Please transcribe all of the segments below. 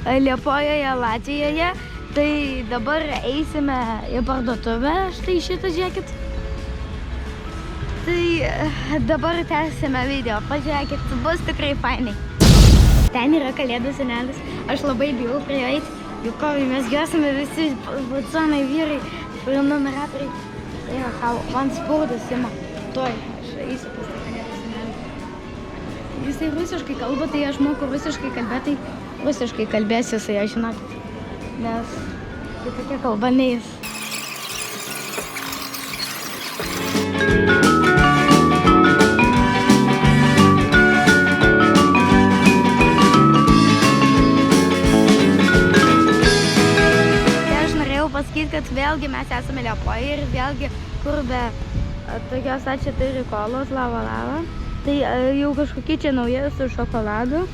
Liepojoje, Latvijoje. Tai dabar eisime į parduotuvę, štai šitą žiūrėkit. Tai dabar tęsime video, pažiūrėkit, bus tikrai fainai. Ten yra kalėdų senelis, aš labai bijau prie jo eiti, juk mes esame visi vaconai vyrai, prenumeratoriai. Tai man spaudas ima, tuoj, aš eisiu pas tą kalėdų senelį. Jisai rusiškai kalba, tai aš moku rusiškai kalbėti, tai rusiškai kalbėsiu su ja, žinokit. Nes kitokia kalba neis. Tai aš norėjau pasakyti, kad vėlgi mes esame Liepojoje ir vėlgi kur be tokios A4 kolos, lava. Tai jau kažkokie čia nauji su šokoladu.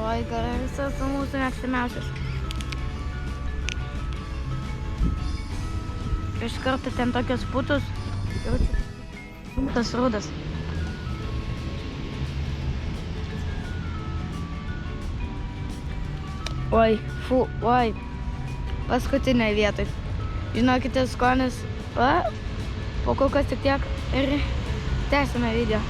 Oi, garsas mūsų mėgstamiausias. Iš karto ten tokios putos. Tas rudas. Oi, oi. Paskutinėje vietoj. Žinokite, skonis. Po kol kas tik tiek ir tęsime video.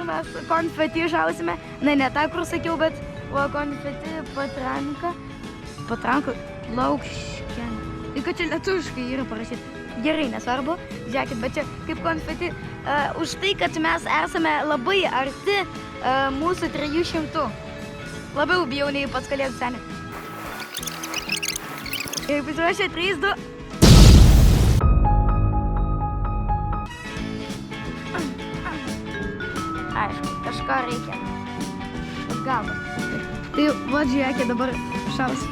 Mes konfeti žausime, ne tą, kur sakiau, bet konfeti patranka laukškienė. Tai kad čia lietuviškai yra parašyti. Gerai, nesvarbu, žiūrėkit, bet čia kaip konfeti už tai, kad mes esame labai arti mūsų 300. Labiau bijau nei pats kalėdų senį. Ir pasiruošę 3, 2. Aišku, kažką reikia. Atgalba. Tai va, žiūrėkit, dabar šaus.